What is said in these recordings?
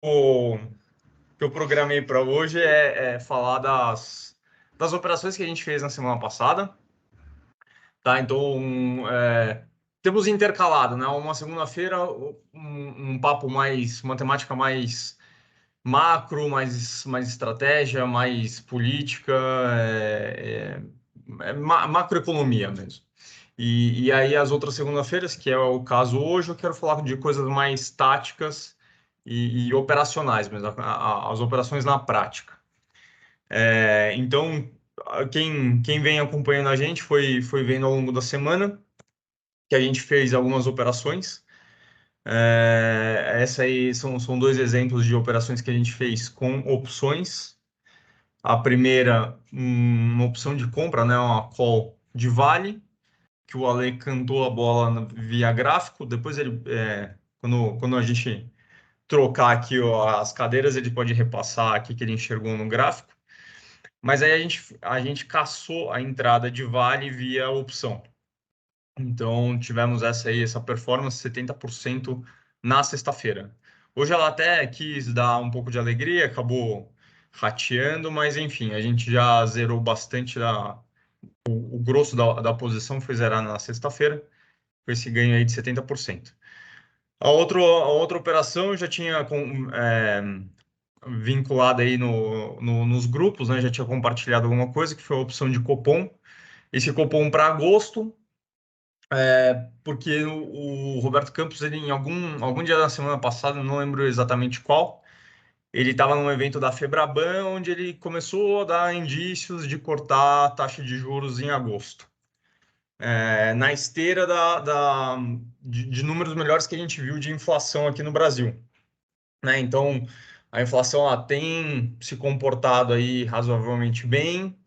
o que eu programei para hoje é falar das operações que a gente fez na semana passada, tá? Então, temos intercalado, né? Uma segunda-feira, um papo mais, uma temática mais macro, mais estratégia, mais política, macroeconomia mesmo. E aí as outras segunda-feiras, que é o caso hoje, eu quero falar de coisas mais táticas e operacionais mesmo, as operações na prática. Então, quem vem acompanhando a gente foi vendo ao longo da semana que a gente fez algumas operações. Essa aí são dois exemplos de operações que a gente fez com opções. A primeira, uma opção de compra, né, uma call de Vale, que o Ale cantou a bola via gráfico. Depois quando a gente trocar aqui ó, as cadeiras, ele pode repassar aqui que ele enxergou no gráfico. Mas aí a gente caçou a entrada de Vale via opção. Então, tivemos essa performance 70% na sexta-feira. Hoje ela até quis dar um pouco de alegria, acabou rateando, mas enfim, a gente já zerou bastante o grosso da posição, foi zerar na sexta-feira, com esse ganho aí de 70%. A outra operação eu já tinha vinculado aí nos grupos, né? Já tinha compartilhado alguma coisa, que foi a opção de Copom. Esse Copom para agosto, porque o Roberto Campos, ele, em algum dia da semana passada, não lembro exatamente qual, ele estava num evento da Febraban, onde ele começou a dar indícios de cortar a taxa de juros em agosto. Na esteira de números melhores que a gente viu de inflação aqui no Brasil, né? Então, a inflação ela tem se comportado aí razoavelmente bem,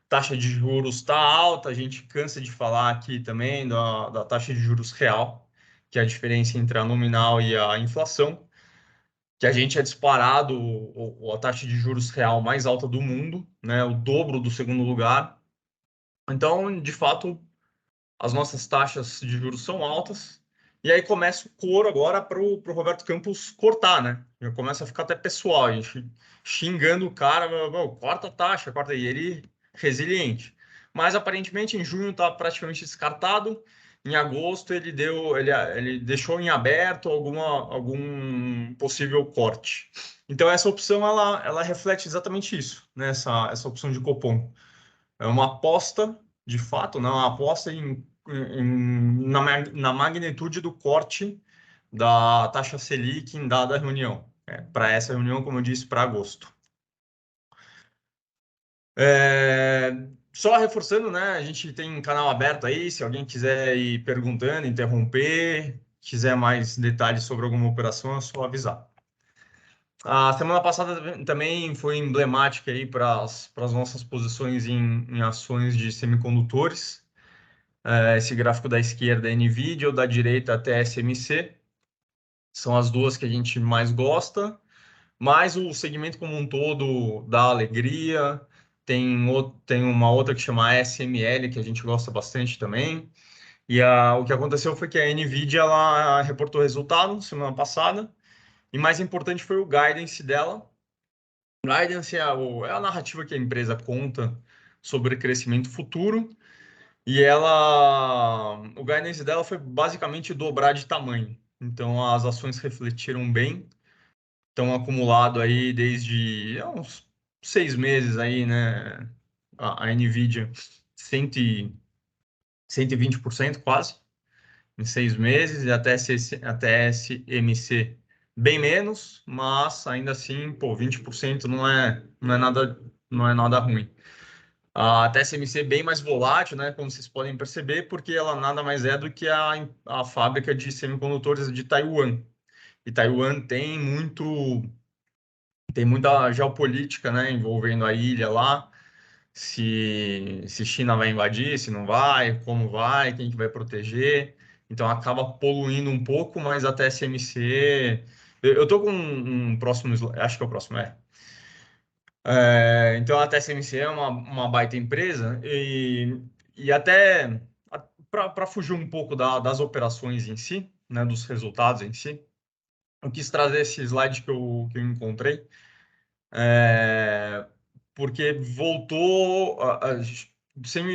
taxa de juros está alta, a gente cansa de falar aqui também da taxa de juros real, que é a diferença entre a nominal e a inflação, que a gente é disparado a taxa de juros real mais alta do mundo, né? O dobro do segundo lugar. Então, de fato, as nossas taxas de juros são altas. E aí começa o coro agora para o Roberto Campos cortar, né? Já começa a ficar até pessoal, a gente xingando o cara, corta a taxa, corta aí. Ele resiliente. Mas aparentemente em junho está praticamente descartado. Em agosto ele deixou em aberto algum possível corte. Então essa opção ela reflete exatamente isso, né? Essa opção de Copom. É uma aposta, de fato, não, uma aposta na magnitude do corte da taxa Selic em dada reunião. Para essa reunião, como eu disse, para agosto. Só reforçando, né? A gente tem um canal aberto aí, se alguém quiser ir perguntando, interromper, quiser mais detalhes sobre alguma operação, é só avisar. A semana passada também foi emblemática aí para as nossas posições em ações de semicondutores. Esse gráfico da esquerda é NVIDIA, ou da direita a TSMC. São as duas que a gente mais gosta, mas o segmento como um todo dá alegria. Tem uma outra que chama ASML, que a gente gosta bastante também. O que aconteceu foi que a NVIDIA ela reportou resultado semana passada, e mais importante foi o guidance dela. Guidance é a narrativa que a empresa conta sobre crescimento futuro. O guidance dela foi basicamente dobrar de tamanho. Então, as ações refletiram bem, estão acumulado aí desde uns 6 meses aí, né? A Nvidia 120% quase, em 6 meses, e até SMC bem menos, mas ainda assim, pô, 20% não é nada ruim. A TSMC é bem mais volátil, né, como vocês podem perceber, porque ela nada mais é do que a fábrica de semicondutores de Taiwan. E Taiwan tem muita geopolítica, né, envolvendo a ilha lá, se China vai invadir, se não vai, como vai, quem que vai proteger. Então acaba poluindo um pouco, mas a TSMC... Eu tô com um próximo, acho que é o próximo, então a TSMC é uma baita empresa e até para fugir um pouco das operações em si, né, dos resultados em si, Eu quis trazer esse slide que eu encontrei, porque voltou,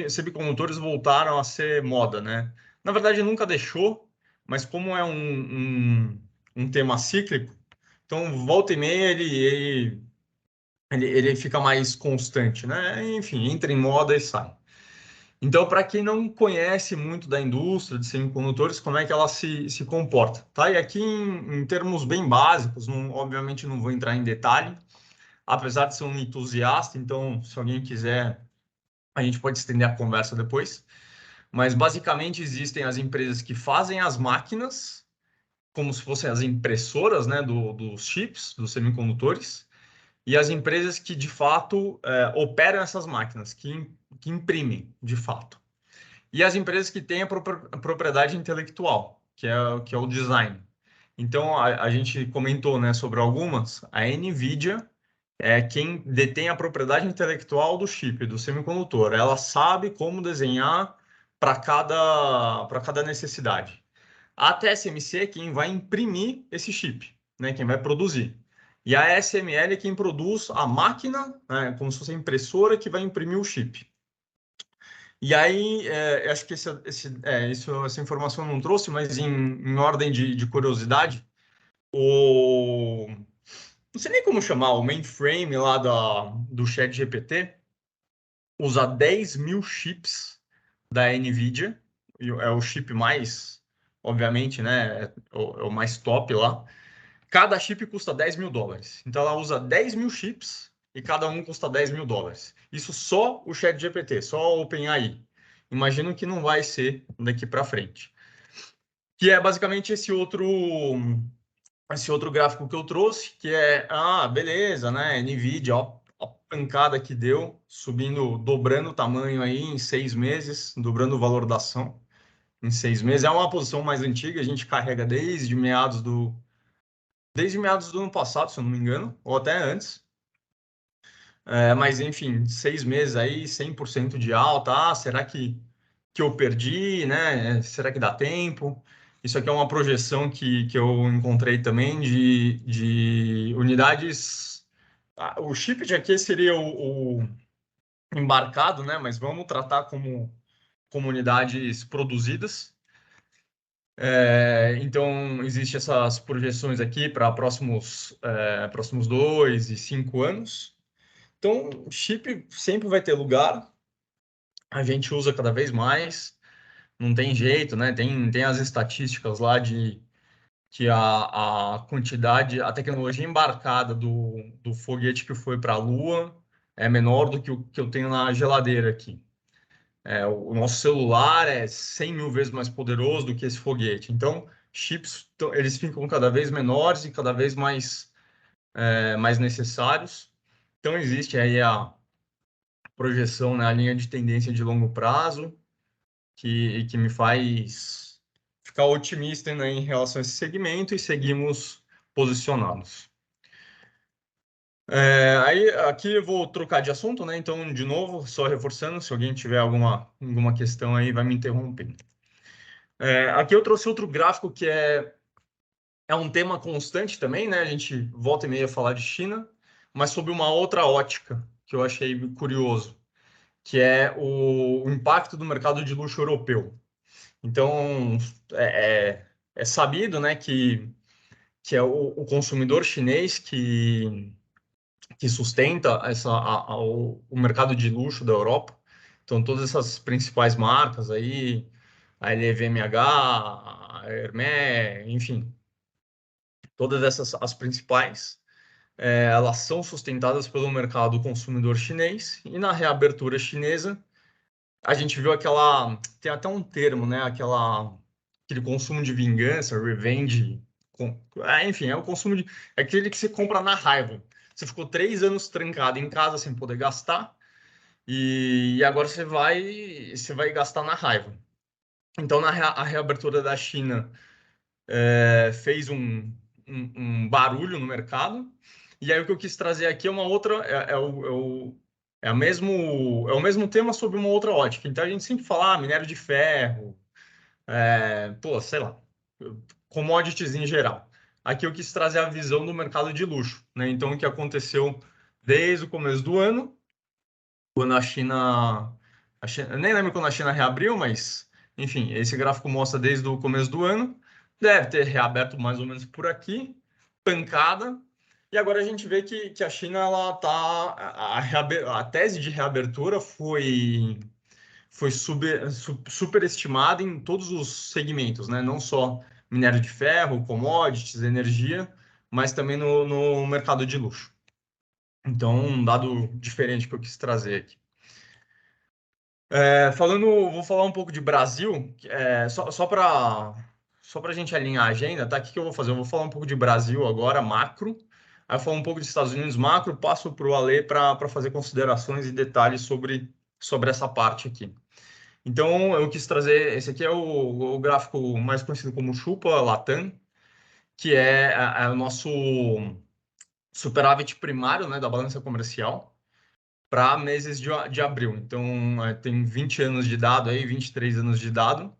semicondutores voltaram a ser moda, né? Na verdade, nunca deixou, mas como é um tema cíclico, então volta e meia ele fica mais constante, né? Enfim, entra em moda e sai. Então, para quem não conhece muito da indústria de semicondutores, como é que ela se comporta, tá? E aqui, em termos bem básicos, obviamente não vou entrar em detalhe, apesar de ser um entusiasta, então, se alguém quiser, a gente pode estender a conversa depois. Mas, basicamente, existem as empresas que fazem as máquinas, como se fossem as impressoras, né, dos chips, dos semicondutores, e as empresas que, de fato, operam essas máquinas, que imprimem, de fato. E as empresas que têm a propriedade intelectual, que é o design. Então, a gente comentou, né, sobre algumas. A NVIDIA é quem detém a propriedade intelectual do chip, do semicondutor. Ela sabe como desenhar para cada necessidade. A TSMC é quem vai imprimir esse chip, né, quem vai produzir. E a ASML é quem produz a máquina, né, como se fosse a impressora que vai imprimir o chip. E aí, eu acho que essa informação eu não trouxe, mas em ordem de curiosidade, não sei nem como chamar, o mainframe lá do ChatGPT usa 10 mil chips da NVIDIA, e é o chip mais, obviamente, né, é o mais top lá. Cada chip custa US$ 10.000. Então, ela usa 10 mil chips e cada um custa US$ 10.000. Isso só o ChatGPT, só o OpenAI. Imagino que não vai ser daqui para frente. Que é basicamente esse outro gráfico que eu trouxe, que beleza, né? NVIDIA, ó, a pancada que deu, subindo, dobrando o tamanho aí em 6 meses, dobrando o valor da ação em 6 meses. É uma posição mais antiga, a gente carrega desde meados do ano passado, se eu não me engano, ou até antes. Mas, enfim, 6 meses aí, 100% de alta. Será que eu perdi, né? Será que dá tempo? Isso aqui é uma projeção que eu encontrei também de unidades. O chip de aqui seria o embarcado, né? Mas vamos tratar como unidades produzidas. Então, existem essas projeções aqui para próximos 2 e 5 anos. Então, chip sempre vai ter lugar, a gente usa cada vez mais, não tem jeito, né? Tem as estatísticas lá de que a quantidade, a tecnologia embarcada do foguete que foi para a Lua é menor do que o que eu tenho na geladeira aqui. O nosso celular é 100 mil vezes mais poderoso do que esse foguete. Então, chips, eles ficam cada vez menores e cada vez mais necessários. Então, existe aí a projeção, né, a linha de tendência de longo prazo, que me faz ficar otimista, né, em relação a esse segmento e seguimos posicionados. Aí, aqui eu vou trocar de assunto, né? Então, de novo, só reforçando, se alguém tiver alguma questão aí, vai me interromper. Aqui eu trouxe outro gráfico que é um tema constante também, né? A gente volta e meia a falar de China, mas sob uma outra ótica, que eu achei curioso, que é o impacto do mercado de luxo europeu. Então, é sabido, né, que é o consumidor chinês que sustenta o mercado de luxo da Europa. Então, todas essas principais marcas aí, a LVMH, a Hermès, enfim, todas essas, as principais, elas são sustentadas pelo mercado consumidor chinês, e na reabertura chinesa, a gente viu tem até um termo, né? Aquele consumo de vingança, revenge. Enfim, é o consumo é aquele que você compra na raiva. Você ficou 3 anos trancado em casa sem poder gastar, e agora você vai gastar na raiva. Então, a reabertura da China fez um barulho no mercado. E aí o que eu quis trazer aqui é uma outra, é o mesmo tema sobre uma outra ótica. Então a gente sempre fala, minério de ferro, sei lá, commodities em geral. aqui eu quis trazer a visão do mercado de luxo, né? Então, o que aconteceu desde o começo do ano, quando eu nem lembro quando a China reabriu, mas, enfim, esse gráfico mostra desde o começo do ano, deve ter reaberto mais ou menos por aqui, pancada, e agora a gente vê que a China, ela tá, a tese de reabertura foi superestimada em todos os segmentos, né? Não só minério de ferro, commodities, energia, mas também no mercado de luxo. Então, um dado diferente que eu quis trazer aqui. Vou falar um pouco de Brasil, só para a gente alinhar a agenda, tá? O que que eu vou fazer? Eu vou falar um pouco de Brasil agora, macro, aí eu falo um pouco dos Estados Unidos, macro, passo para o Ale para fazer considerações e detalhes sobre essa parte aqui. Então, eu quis trazer, esse aqui é o gráfico mais conhecido como Chupa Latam, que é o nosso superávit primário, né, da balança comercial para meses de abril. Então, tem 20 anos de dado aí, 23 anos de dado.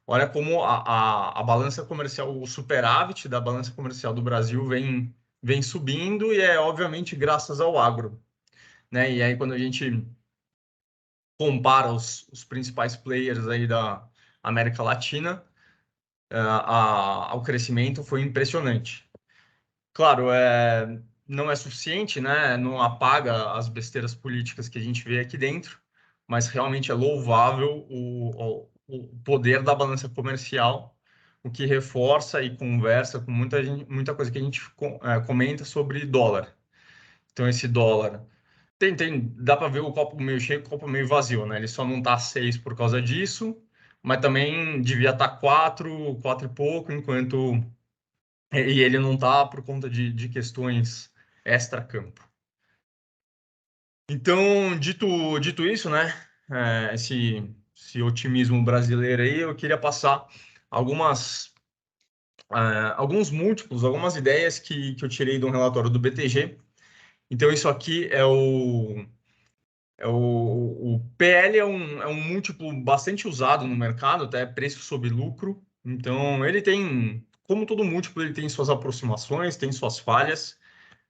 Olha como a balança comercial, o superávit da balança comercial do Brasil vem subindo e é, obviamente, graças ao agro, né? E aí, quando a gente compara os principais players aí da América Latina, o crescimento foi impressionante. Claro, não é suficiente, né? Não apaga as besteiras políticas que a gente vê aqui dentro, mas realmente é louvável o poder da balança comercial, o que reforça e conversa com muita coisa que a gente comenta sobre dólar. Então, esse dólar dá para ver o copo meio cheio, o copo meio vazio, né? Ele só não está 6 por causa disso, mas também devia estar 4 e pouco, enquanto e ele não está por conta de questões extra-campo. Então, dito isso, né? Esse otimismo brasileiro aí, eu queria passar algumas, alguns múltiplos, algumas ideias que eu tirei de um relatório do BTG. Então, isso aqui o PL é um múltiplo bastante usado no mercado, até preço sobre lucro. Então, ele tem, como todo múltiplo, ele tem suas aproximações, tem suas falhas,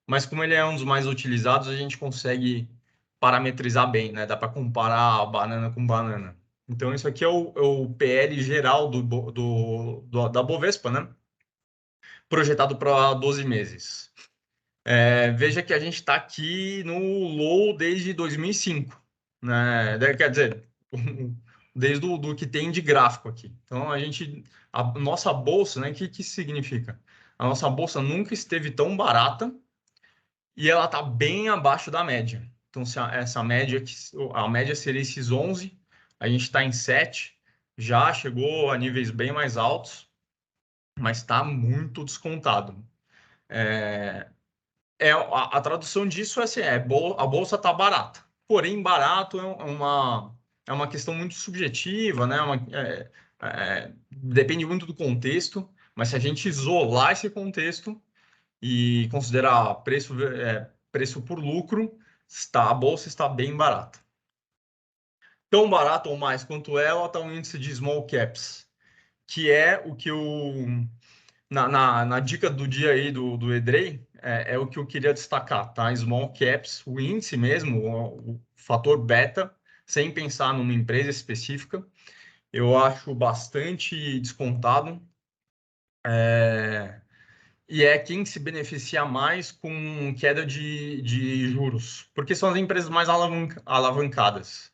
mas como ele é um dos mais utilizados, a gente consegue parametrizar bem, né? Dá para comparar banana com banana. Então, isso aqui é o PL geral da Bovespa, né? Projetado para 12 meses. Veja que a gente está aqui no low desde 2005, né? Quer dizer, desde do que tem de gráfico aqui. Então, a nossa bolsa, né? O que significa? A nossa bolsa nunca esteve tão barata e ela está bem abaixo da média. Então, se essa média, a média seria esses 11, a gente está em 7, já chegou a níveis bem mais altos, mas está muito descontado. A tradução disso é assim, a bolsa está barata. Porém, barato é uma questão muito subjetiva, né? Depende muito do contexto, mas se a gente isolar esse contexto e considerar preço por lucro, a bolsa está bem barata. Tão barato ou mais quanto ela está o índice de small caps, que é o que na dica do dia aí do Edrei, é o que eu queria destacar, tá? Small caps, o índice mesmo, o fator beta, sem pensar numa empresa específica, eu acho bastante descontado. E é quem se beneficia mais com queda de juros, porque são as empresas mais alavancadas,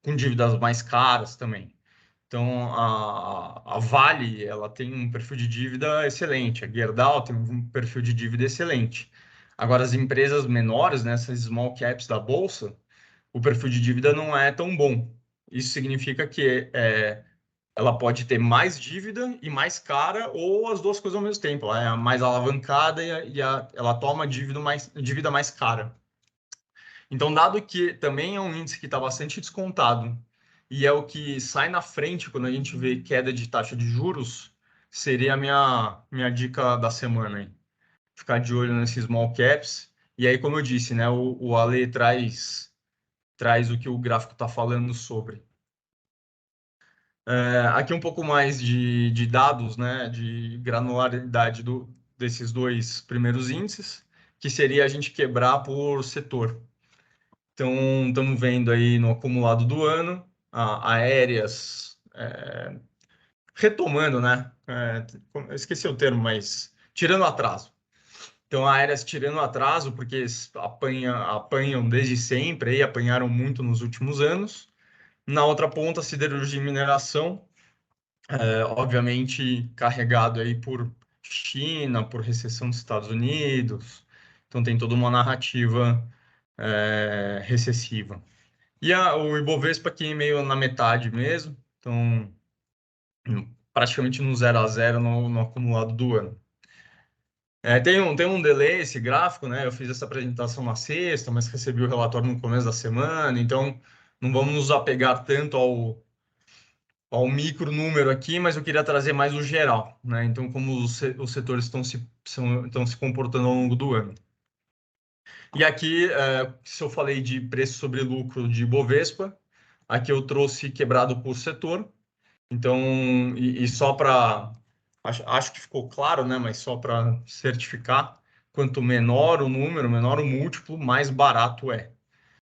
com dívidas mais caras também. Então, a Vale, ela tem um perfil de dívida excelente, a Gerdau tem um perfil de dívida excelente. Agora, as empresas menores, né, essas small caps da Bolsa, o perfil de dívida não é tão bom. Isso significa que ela pode ter mais dívida e mais cara, ou as duas coisas ao mesmo tempo. Ela é mais alavancada ela toma dívida mais cara. Então, dado que também é um índice que está bastante descontado e é o que sai na frente quando a gente vê queda de taxa de juros, seria a minha dica da semana aí. Ficar de olho nesses small caps. E aí, como eu disse, né, o Ale traz o que o gráfico está falando sobre. Aqui um pouco mais de dados, né, de granularidade desses dois primeiros índices, que seria a gente quebrar por setor. Então, estamos vendo aí no acumulado do ano, aéreas retomando, né? Eu esqueci o termo, mas tirando atraso. Então, aéreas tirando atraso, porque apanham desde sempre, aí apanharam muito nos últimos anos. Na outra ponta, siderurgia e mineração, obviamente carregado aí por China, por recessão dos Estados Unidos. Então, tem toda uma narrativa recessiva. E o Ibovespa aqui meio na metade mesmo, então praticamente no 0 a 0 no acumulado do ano. Tem um delay esse gráfico, né? Eu fiz essa apresentação na sexta, mas recebi o relatório no começo da semana, então não vamos nos apegar tanto ao micro número aqui, mas eu queria trazer mais o geral, né? Então, como os setores estão se comportando ao longo do ano. E aqui, se eu falei de preço sobre lucro de Bovespa, aqui eu trouxe quebrado por setor. Então, e só para... Acho que ficou claro, né? Mas só para certificar, quanto menor o número, menor o múltiplo, mais barato é.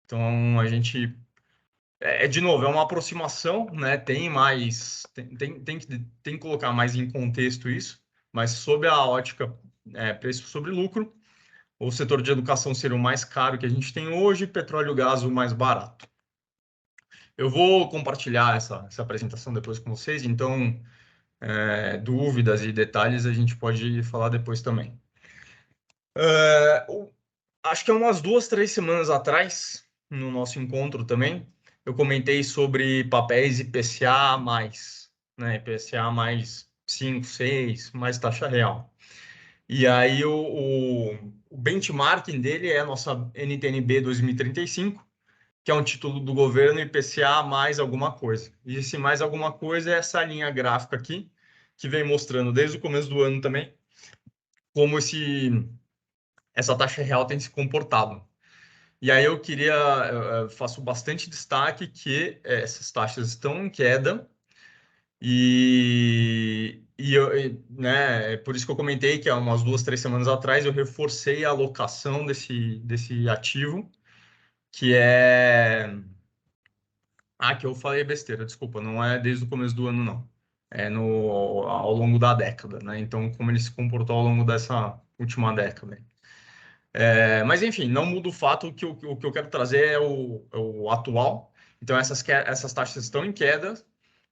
Então, a gente... de novo, é uma aproximação, né? Tem que colocar mais em contexto isso, mas sob a ótica preço sobre lucro, o setor de educação seria o mais caro que a gente tem hoje, petróleo e gás o mais barato. Eu vou compartilhar essa apresentação depois com vocês, então dúvidas e detalhes a gente pode falar depois também. Acho que há umas 2, 3 semanas atrás, no nosso encontro também, eu comentei sobre papéis IPCA mais, né? IPCA mais 5, 6, mais taxa real. E aí o benchmarking dele é a nossa NTN-B 2035, que é um título do governo IPCA mais alguma coisa. E esse mais alguma coisa é essa linha gráfica aqui, que vem mostrando desde o começo do ano também como essa taxa real tem se comportado. E aí eu faço bastante destaque que essas taxas estão em queda né, é por isso que eu comentei que há umas 2, 3 semanas atrás eu reforcei a alocação desse ativo, que é... que eu falei besteira, desculpa, não é desde o começo do ano, não. É ao longo da década, né? Então, como ele se comportou ao longo dessa última década. Mas, enfim, não muda o fato que o que eu quero trazer é o atual. Então, essas taxas estão em queda.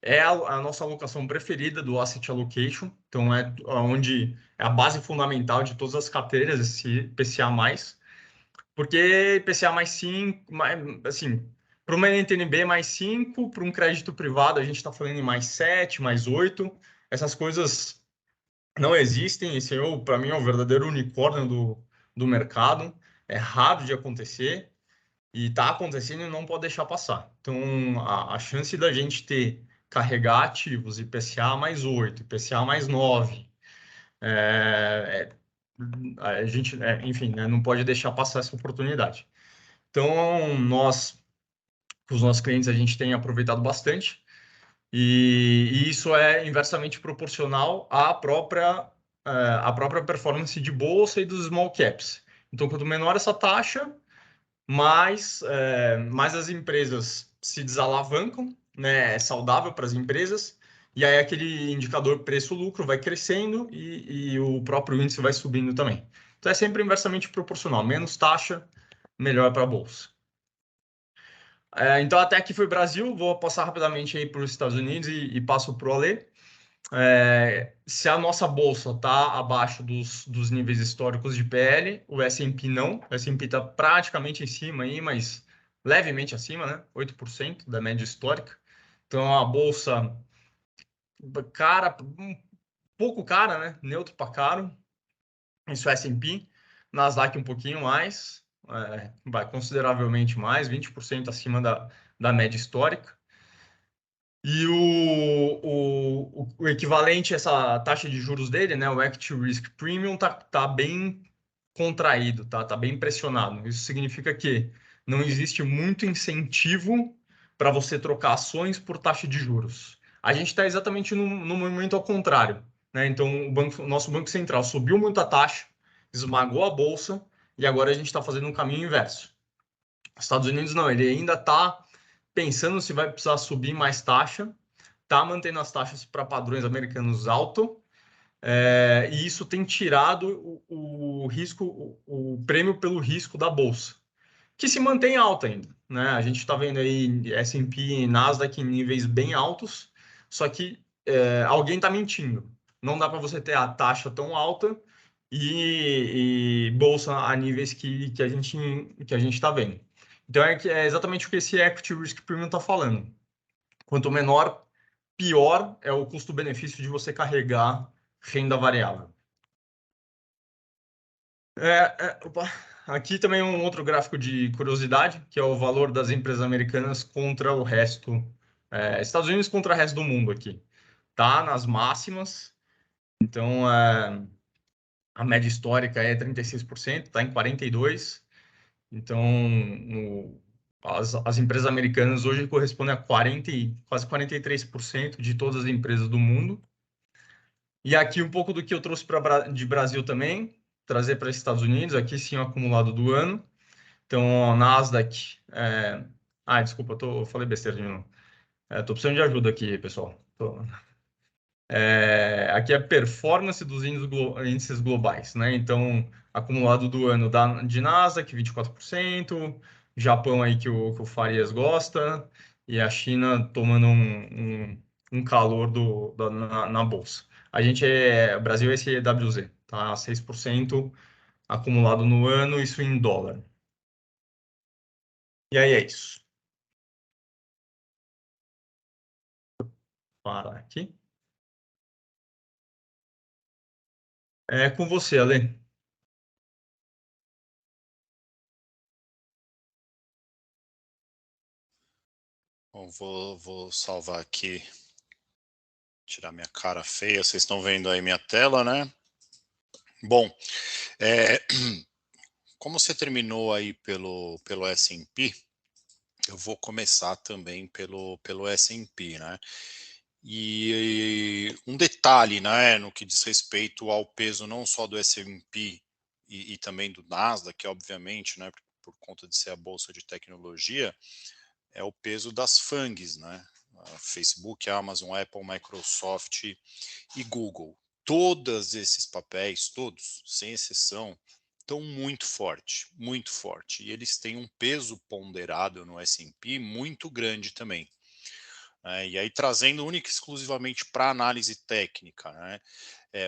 É a nossa alocação preferida do Asset Allocation. Então, é onde é a base fundamental de todas as carteiras, esse IPCA+. Porque IPCA mais 5, assim, para uma NTN-B mais 5, para um crédito privado, a gente está falando em mais 7, mais 8. Essas coisas não existem. Esse, para mim, é o verdadeiro unicórnio do mercado. É raro de acontecer e está acontecendo e não pode deixar passar. Então, a chance da gente carregar ativos IPCA mais 8, IPCA mais 9, a gente, enfim, né, não pode deixar passar essa oportunidade. Então, com os nossos clientes, a gente tem aproveitado bastante e isso é inversamente proporcional à própria performance de bolsa e dos small caps. Então, quanto menor essa taxa, mais as empresas se desalavancam, né? É saudável para as empresas, e aí aquele indicador preço-lucro vai crescendo e o próprio índice vai subindo também. Então, é sempre inversamente proporcional. Menos taxa, melhor para a bolsa. Então, até aqui foi Brasil. Vou passar rapidamente aí para os Estados Unidos e passo para o Alê. Se a nossa bolsa está abaixo dos níveis históricos de PL, o S&P não. O S&P está praticamente em cima aí, mas levemente acima, né? 8% da média histórica. Então, a bolsa cara, um pouco cara, né? Neutro para caro. Isso é S&P. Nasdaq um pouquinho mais, vai consideravelmente mais, 20% acima da média histórica. E o equivalente a essa taxa de juros dele, né, o Equity Risk Premium, tá bem contraído, tá bem pressionado. Isso significa que não existe muito incentivo para você trocar ações por taxa de juros. A gente está exatamente no momento ao contrário, né? Então, o nosso Banco Central subiu muito a taxa, esmagou a bolsa, e agora a gente está fazendo um caminho inverso. Os Estados Unidos não, ele ainda está pensando se vai precisar subir mais taxa, está mantendo as taxas para padrões americanos alto, e isso tem tirado o risco, o prêmio pelo risco da bolsa, que se mantém alta ainda, né? A gente está vendo aí S&P e Nasdaq em níveis bem altos, só que alguém está mentindo. Não dá para você ter a taxa tão alta e bolsa a níveis que a gente está vendo. Então é exatamente o que esse equity risk premium está falando. Quanto menor, pior é o custo-benefício de você carregar renda variável. Opa. Aqui também um outro gráfico de curiosidade, que é o valor das empresas americanas contra o resto, Estados Unidos contra o resto do mundo aqui. Tá nas máximas, então a média histórica é 36%, está em 42%. Então, as empresas americanas hoje correspondem a quase 43% de todas as empresas do mundo. E aqui um pouco do que eu trouxe de Brasil também, trazer para os Estados Unidos, aqui sim o acumulado do ano. Então, Nasdaq. Desculpa, eu falei besteira de novo. Estou precisando de ajuda aqui, pessoal. Aqui é a performance dos índices globais, né? Então, acumulado do ano de Nasdaq, 24%, Japão aí que o Farias gosta, e a China tomando um calor na bolsa. O Brasil é esse EWZ, tá? 6% acumulado no ano, isso em dólar. E aí é isso. Parar aqui. É com você, Ale. Bom, vou salvar aqui, tirar minha cara feia. Vocês estão vendo aí minha tela, né? Bom, como você terminou aí pelo S&P, eu vou começar também pelo S&P, né? E um detalhe, né, no que diz respeito ao peso não só do S&P e também do Nasdaq, obviamente, né, por conta de ser a bolsa de tecnologia, é o peso das FANGs, né? Facebook, Amazon, Apple, Microsoft e Google. Todos esses papéis, todos, sem exceção, estão muito forte, muito forte. E eles têm um peso ponderado no S&P muito grande também. E aí trazendo única e exclusivamente para análise técnica, né?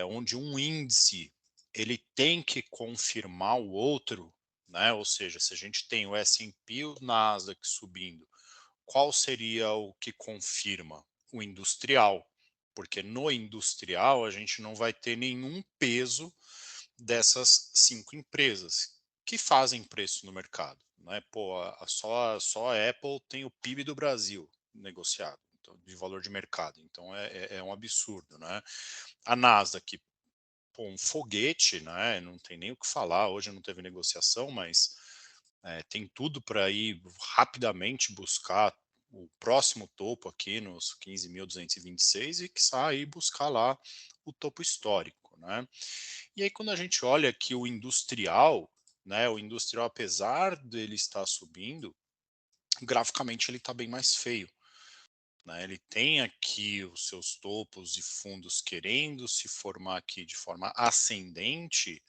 Onde um índice ele tem que confirmar o outro, né? Ou seja, se a gente tem o S&P e o Nasdaq subindo, qual seria o que confirma? O industrial, porque no industrial a gente não vai ter nenhum peso dessas 5 empresas que fazem preço no mercado. Né? Pô, só a Apple tem o PIB do Brasil negociado, então, de valor de mercado. Então é um absurdo. Né? A Nasdaq, pô, um foguete, né? Não tem nem o que falar. Hoje não teve negociação, mas tem tudo para ir rapidamente buscar o próximo topo aqui nos 15.226 e que sair buscar lá o topo histórico, né? E aí quando a gente olha aqui o industrial, né, o industrial apesar dele estar subindo, graficamente ele está bem mais feio. Né? Ele tem aqui os seus topos e fundos querendo se formar aqui de forma ascendente,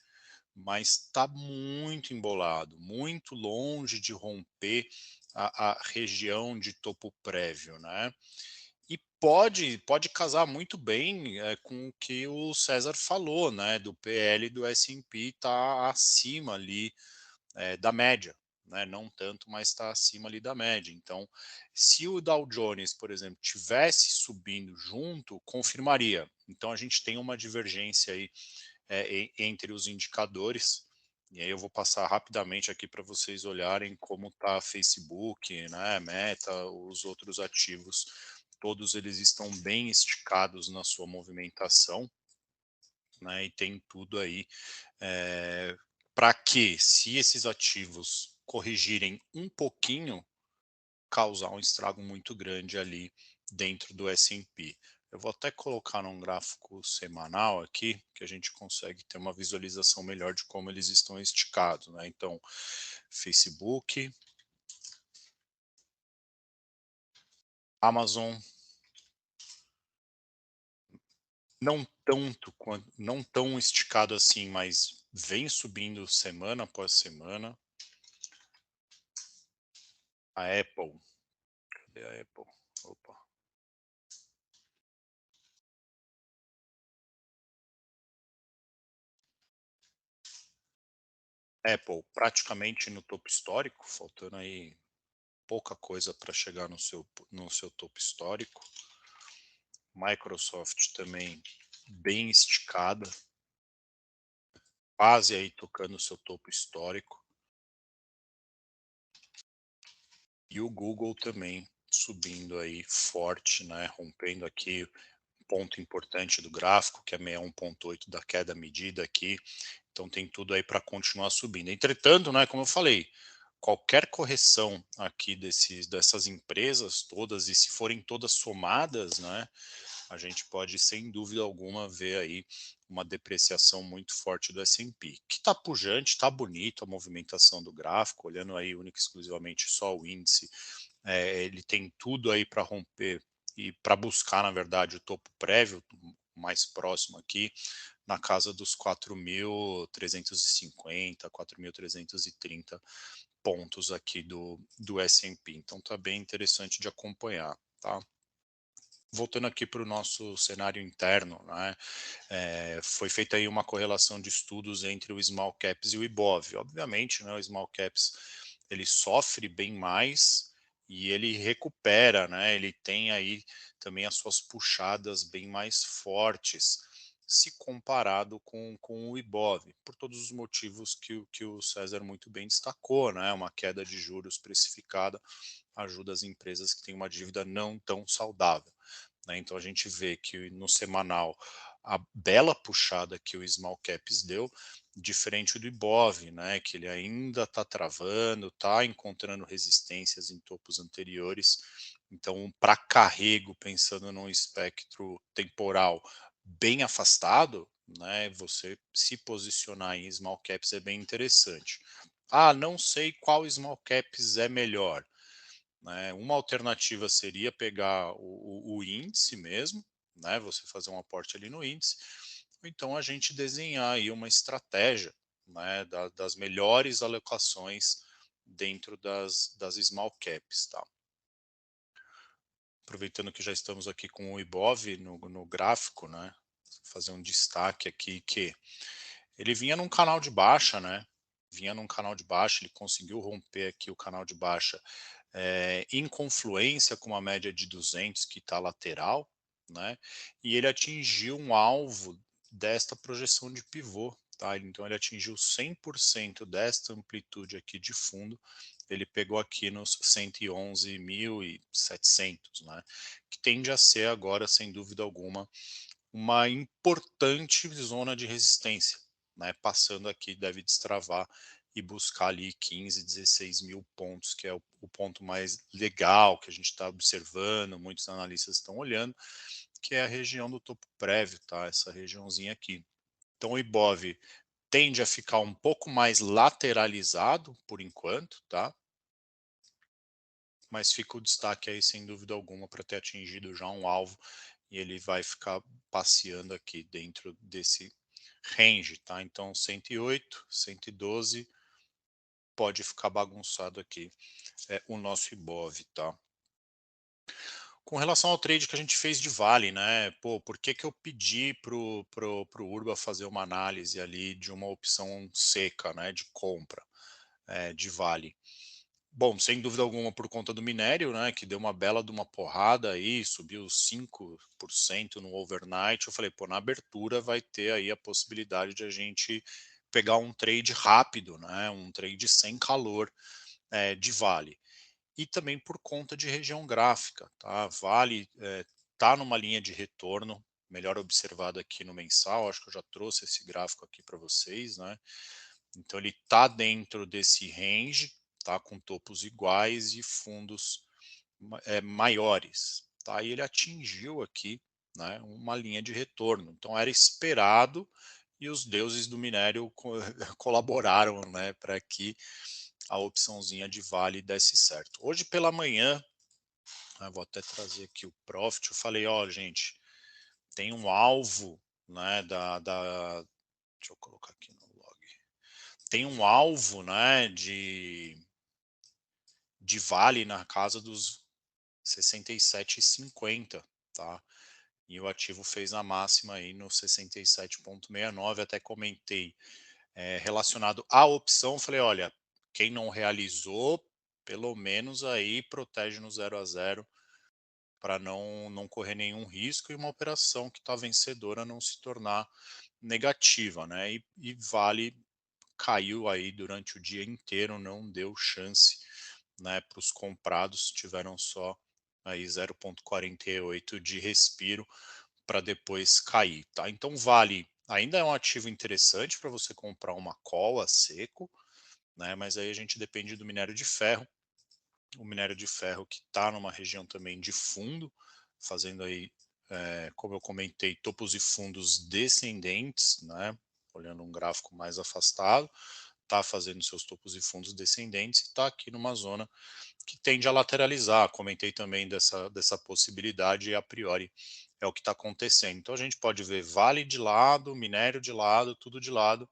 mas está muito embolado, muito longe de romper a região de topo prévio, né? E pode casar muito bem com o que o César falou, né? Do PL do S&P está acima ali da média, né? Não tanto, mas está acima ali da média. Então, se o Dow Jones, por exemplo, tivesse subindo junto, confirmaria. Então, a gente tem uma divergência aí entre os indicadores. E aí eu vou passar rapidamente aqui para vocês olharem como está Facebook, né, Meta, os outros ativos. Todos eles estão bem esticados na sua movimentação, né, e tem tudo aí para que, se esses ativos corrigirem um pouquinho, causar um estrago muito grande ali dentro do S&P. Eu vou até colocar num gráfico semanal aqui, que a gente consegue ter uma visualização melhor de como eles estão esticados, né? Então, Facebook, Amazon, não tão esticado assim, mas vem subindo semana após semana. A Apple, cadê a Apple? Opa. Apple praticamente no topo histórico, faltando aí pouca coisa para chegar no seu topo histórico. Microsoft também bem esticada, quase aí tocando o seu topo histórico. E o Google também subindo aí forte, né, rompendo aqui um ponto importante do gráfico, que é 61,8 da queda medida aqui. Então tem tudo aí para continuar subindo. Entretanto, né, como eu falei, qualquer correção aqui dessas empresas todas, e se forem todas somadas, né, a gente pode, sem dúvida alguma, ver aí uma depreciação muito forte do S&P, que está pujante, está bonito a movimentação do gráfico, olhando aí única e exclusivamente só o índice, ele tem tudo aí para romper e para buscar, na verdade, o topo prévio, mais próximo aqui, na casa dos 4.350, 4.330 pontos aqui do S&P. Então está bem interessante de acompanhar, tá? Voltando aqui para o nosso cenário interno, né, foi feita aí uma correlação de estudos entre o Small Caps e o Ibov. Obviamente, né, o Small Caps ele sofre bem mais e ele recupera, né, ele tem aí também as suas puxadas bem mais fortes se comparado com o Ibov, por todos os motivos que o César muito bem destacou, né, uma queda de juros precificada ajuda as empresas que têm uma dívida não tão saudável, né? Então a gente vê que no semanal a bela puxada que o Small Caps deu, diferente do Ibov, né, que ele ainda está travando, está encontrando resistências em topos anteriores. Então, para carrego, pensando num espectro temporal bem afastado, né, você se posicionar em Small Caps é bem interessante. Ah, não sei qual Small Caps é melhor, né? Uma alternativa seria pegar o índice mesmo, né? Você fazer um aporte ali no índice, ou então a gente desenhar aí uma estratégia, né? Das melhores alocações dentro das small caps, tá? Aproveitando que já estamos aqui com o Ibov no gráfico, né? Fazer um destaque aqui que ele vinha num canal de baixa, né? Vinha num canal de baixa, ele conseguiu romper aqui o canal de baixa em confluência com uma média de 200 que está lateral, né? E ele atingiu um alvo desta projeção de pivô, tá? Então ele atingiu 100% desta amplitude aqui de fundo, ele pegou aqui nos 111.700, né? Que tende a ser agora, sem dúvida alguma, uma importante zona de resistência, né? Passando aqui deve destravar e buscar ali 15, 16 mil pontos, que é o ponto mais legal que a gente está observando, muitos analistas estão olhando, que é a região do topo prévio, tá? Essa regiãozinha aqui. Então o Ibov tende a ficar um pouco mais lateralizado por enquanto, tá? Mas fica o destaque aí, sem dúvida alguma, para ter atingido já um alvo e ele vai ficar passeando aqui dentro desse range, tá? Então 108, 112 pode ficar bagunçado aqui o nosso Ibov, tá? Com relação ao trade que a gente fez de Vale, né? Pô, por que que eu pedi pro Urba fazer uma análise ali de uma opção seca, né, de compra de Vale? Bom, sem dúvida alguma por conta do minério, né, que deu uma bela de uma porrada aí, subiu 5% no overnight. Eu falei, pô, na abertura vai ter aí a possibilidade de a gente pegar um trade rápido, né, um trade sem calor de Vale. E também por conta de região gráfica, tá? Vale tá numa linha de retorno, melhor observado aqui no mensal, acho que eu já trouxe esse gráfico aqui para vocês, né? Então ele está dentro desse range, tá, com topos iguais e fundos maiores, tá? E ele atingiu aqui né, uma linha de retorno. Então era esperado e os deuses do minério colaboraram, né, para que a opçãozinha de Vale desse certo. Hoje pela manhã, vou até trazer aqui o Profit, eu falei, ó, gente, tem um alvo, né, deixa eu colocar aqui no log, tem um alvo, né, de Vale na casa dos 67,50, tá? E o ativo fez a máxima aí no 67,69, até comentei relacionado à opção, falei, olha, quem não realizou, pelo menos aí protege no 0 a 0 para não correr nenhum risco e uma operação que está vencedora não se tornar negativa, né? E Vale caiu aí durante o dia inteiro, não deu chance, né, para os comprados, tiveram só aí 0,48 de respiro para depois cair, tá? Então Vale ainda é um ativo interessante para você comprar uma call a seco, né? Mas aí a gente depende do minério de ferro, o minério de ferro que está numa região também de fundo, fazendo aí, como eu comentei, topos e fundos descendentes, né? Olhando um gráfico mais afastado, está fazendo seus topos e fundos descendentes e está aqui numa zona que tende a lateralizar. Comentei também dessa possibilidade e a priori é o que está acontecendo. Então a gente pode ver Vale de lado, minério de lado, tudo de lado,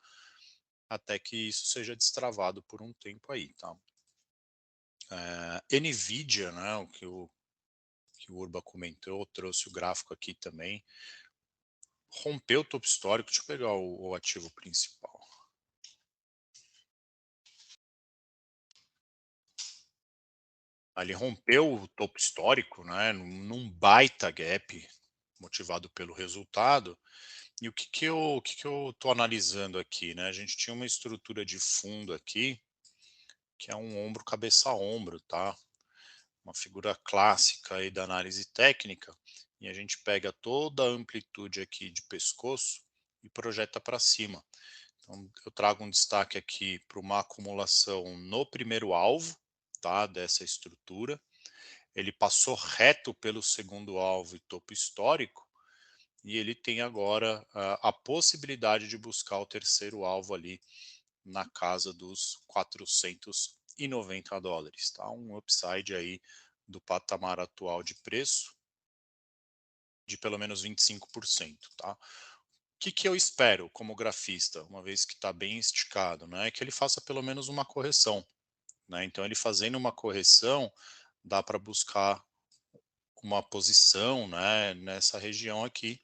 até que isso seja destravado por um tempo aí, tá? Nvidia, né, o que o Urba comentou, trouxe o gráfico aqui também, rompeu o topo histórico. Deixa eu pegar o ativo principal. Ele rompeu o topo histórico, né, num baita gap, motivado pelo resultado. E o que eu tô analisando aqui, né? A gente tinha uma estrutura de fundo aqui, que é um ombro cabeça a ombro, tá? Uma figura clássica aí da análise técnica, e a gente pega toda a amplitude aqui de pescoço e projeta para cima. Então, eu trago um destaque aqui para uma acumulação no primeiro alvo, tá, dessa estrutura. Ele passou reto pelo segundo alvo e topo histórico, e ele tem agora a possibilidade de buscar o terceiro alvo ali na casa dos 490 dólares, tá? Um upside aí do patamar atual de preço de pelo menos 25%, tá? O que eu espero como grafista, uma vez que está bem esticado, né? É que ele faça pelo menos uma correção, né? Então ele fazendo uma correção, dá para buscar uma posição, né, nessa região aqui,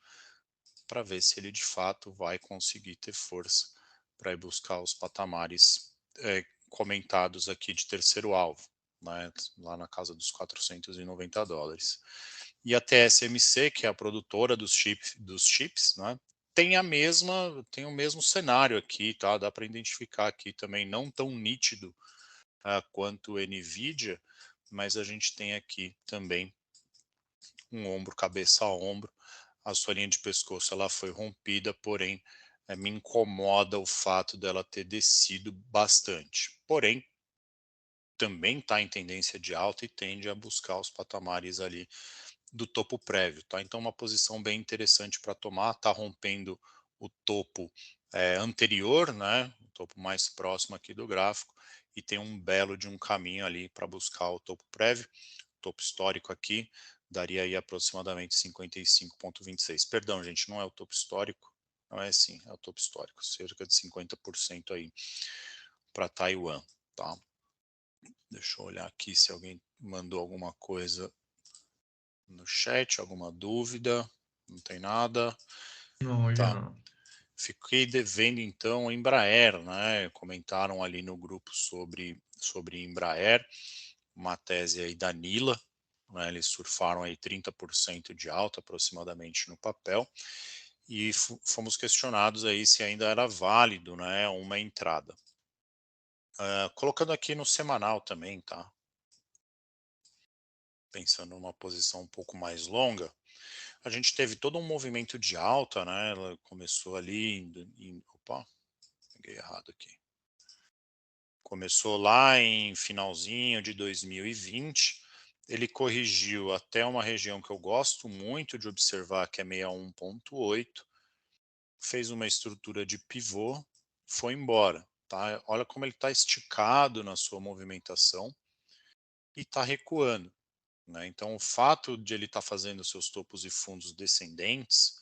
para ver se ele de fato vai conseguir ter força para ir buscar os patamares comentados aqui de terceiro alvo, né, lá na casa dos 490 dólares. E a TSMC, que é a produtora dos chips, né, tem o mesmo cenário aqui, tá? Dá para identificar aqui também, não tão nítido quanto o Nvidia, mas a gente tem aqui também um ombro cabeça a ombro. A sua linha de pescoço ela foi rompida, porém me incomoda o fato dela ter descido bastante. Porém, também está em tendência de alta e tende a buscar os patamares ali do topo prévio, tá? Então uma posição bem interessante para tomar, está rompendo o topo anterior, né? O topo mais próximo aqui do gráfico, e tem um belo de um caminho ali para buscar o topo prévio. Topo histórico aqui daria aí aproximadamente 55,26. Perdão, gente, não é o topo histórico, não é assim, é o topo histórico, cerca de 50% aí para Taiwan, tá? Deixa eu olhar aqui se alguém mandou alguma coisa no chat, alguma dúvida. Não tem nada. Não, hoje Tá. não. Fiquei devendo então a Embraer, né? Comentaram ali no grupo sobre Embraer, uma tese aí da Nila, né? Eles surfaram aí 30% de alta aproximadamente no papel, e fomos questionados aí se ainda era válido, né, uma entrada. Colocando aqui no semanal também, tá? Pensando numa posição um pouco mais longa, a gente teve todo um movimento de alta, né? Ela começou ali opa, peguei errado aqui. Começou lá em finalzinho de 2020, ele corrigiu até uma região que eu gosto muito de observar, que é 61,8, fez uma estrutura de pivô, foi embora. Tá? Olha como ele está esticado na sua movimentação e está recuando. Né? Então, o fato de ele estar fazendo seus topos e fundos descendentes,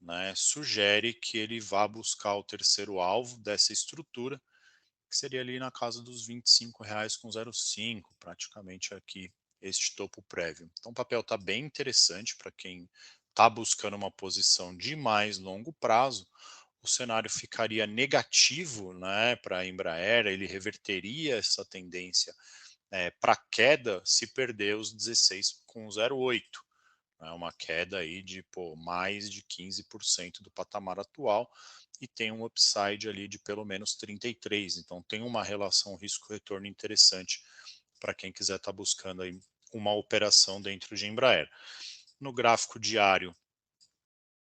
né, sugere que ele vá buscar o terceiro alvo dessa estrutura, que seria ali na casa dos R$ 25,05, praticamente aqui este topo prévio. Então, o papel está bem interessante para quem está buscando uma posição de mais longo prazo. O cenário ficaria negativo, né, para a Embraer, ele reverteria essa tendência para queda se perder os 16,08. É uma queda aí de mais de 15% do patamar atual e tem um upside ali de pelo menos 33%. Então tem uma relação risco-retorno interessante para quem quiser estar buscando aí uma operação dentro de Embraer. No gráfico diário,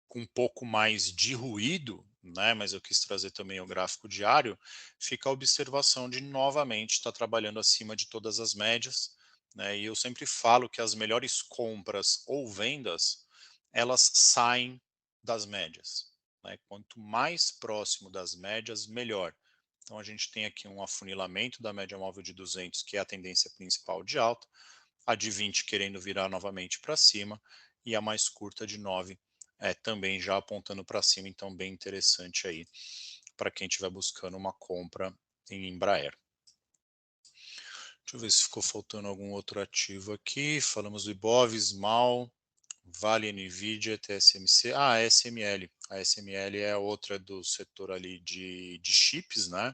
com um pouco mais de ruído, né, mas eu quis trazer também o gráfico diário, fica a observação de novamente estar trabalhando acima de todas as médias, né, e eu sempre falo que as melhores compras ou vendas, elas saem das médias. Né, quanto mais próximo das médias, melhor. Então a gente tem aqui um afunilamento da média móvel de 200, que é a tendência principal de alta, a de 20 querendo virar novamente para cima, e a mais curta de 9 também já apontando para cima, então bem interessante aí para quem estiver buscando uma compra em Embraer. Deixa eu ver se ficou faltando algum outro ativo aqui. Falamos do Ibov, Small, Vale, Nvidia, TSMC. Ah, a SML. A SML é outra do setor ali de chips, né?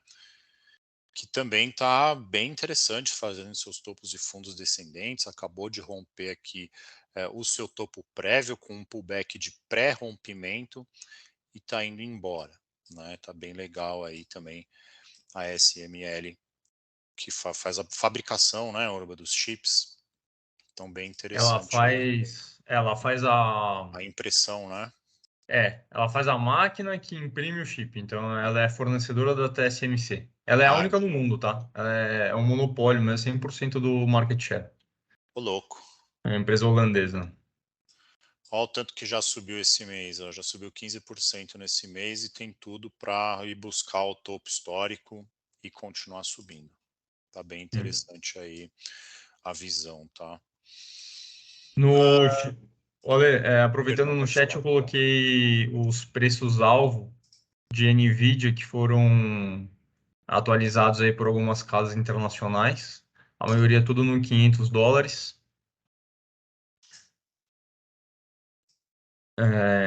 Que também está bem interessante, fazendo seus topos e fundos descendentes. Acabou de romper aqui o seu topo prévio com um pullback de pré-rompimento e está indo embora. Né? Tá bem legal aí também a SML, que faz a fabricação, né, Orba, dos chips. Então, bem interessante aí. Ela faz a, A impressão, né? ela faz a máquina que imprime o chip. Então, ela é fornecedora da TSMC. Ela é a Ah, única no mundo, tá? Ela é um monopólio, mas 100% do market share. ô louco. É uma empresa holandesa. Olha o tanto que já subiu esse mês, ó, já subiu 15% nesse mês e tem tudo para ir buscar o topo histórico e continuar subindo. Tá bem Hum. interessante aí a visão, tá? No, olha, aproveitando Perdão, no pode chat, falar. eu coloquei os preços-alvo de Nvidia que foram atualizados aí por algumas casas internacionais. A maioria tudo no US$ 500.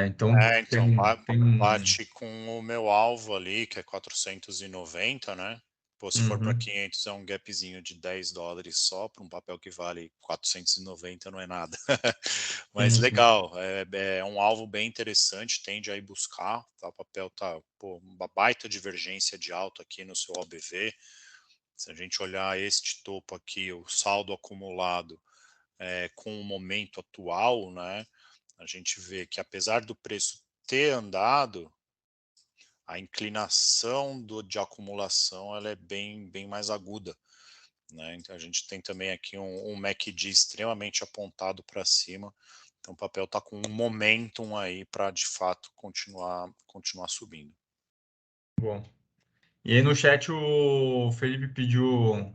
Então Então, tem. bate com o meu alvo ali, que é 490, né? Pô, se for para Uhum, 500 é um gapzinho de US$ 10 só, para um papel que vale 490 não é nada. Mas sim, sim. legal, é um alvo bem interessante, tende a ir buscar, tá? O papel tá, uma baita divergência de alta aqui no seu OBV. Se a gente olhar este topo aqui, o saldo acumulado com o momento atual, né? A gente vê que apesar do preço ter andado, a inclinação de acumulação ela é bem mais aguda. Né? Então a gente tem também aqui um MACD extremamente apontado para cima. Então o papel está com um momentum aí para de fato continuar subindo. Bom. E aí no chat o Felipe pediu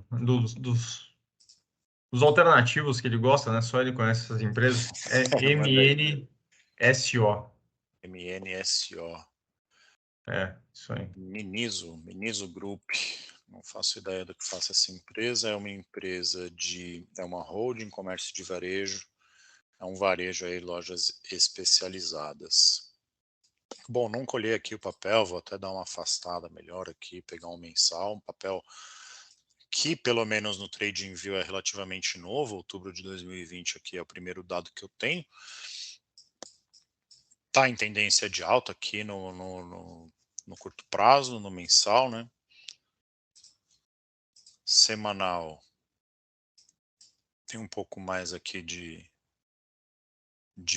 dos alternativos que ele gosta, né? Só ele conhece essas empresas. É Manda aí. MNSO. MNSO. Isso aí. Miniso Group. Não faço ideia do que faça essa empresa. É uma empresa é uma holding, comércio de varejo. É um varejo aí, lojas especializadas. Bom, não colhei aqui o papel, vou até dar uma afastada melhor aqui, pegar um mensal, um papel que pelo menos no TradingView é relativamente novo, outubro de 2020 aqui é o primeiro dado que eu tenho. Está em tendência de alta aqui no curto prazo, no mensal, né? Semanal tem um pouco mais aqui de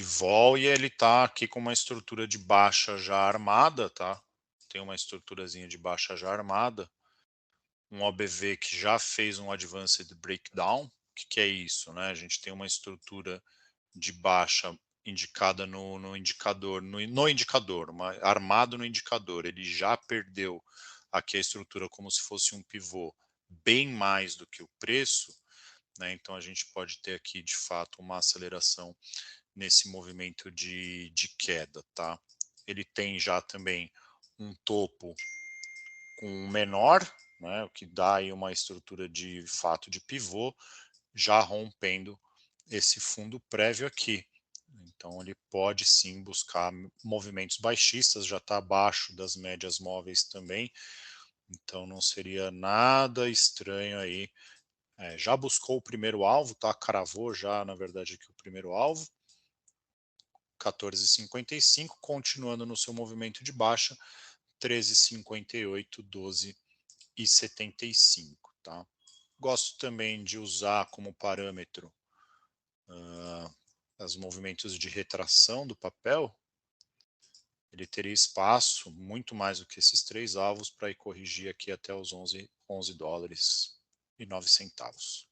vol e ele está aqui com uma estrutura de baixa já armada, tá? Tem uma estruturazinha de baixa já armada, um OBV que já fez um Advanced Breakdown, que é isso, né? A gente tem uma estrutura de baixa indicada no indicador, armado no indicador, ele já perdeu aqui a estrutura como se fosse um pivô bem mais do que o preço, né? Então a gente pode ter aqui de fato uma aceleração nesse movimento de queda, tá? Ele tem já também um topo com menor, né? O que dá aí uma estrutura de fato de pivô, já rompendo esse fundo prévio aqui. Então ele pode sim buscar movimentos baixistas, já está abaixo das médias móveis também, então não seria nada estranho aí. Já buscou o primeiro alvo, tá? Cravou já, na verdade, aqui o primeiro alvo, 14,55, continuando no seu movimento de baixa, 13,58, 12,75, tá? Gosto também de usar como parâmetro os movimentos de retração do papel. Ele teria espaço, muito mais do que esses 3 alvos, para ir corrigir aqui até os 11 dólares e 9 centavos.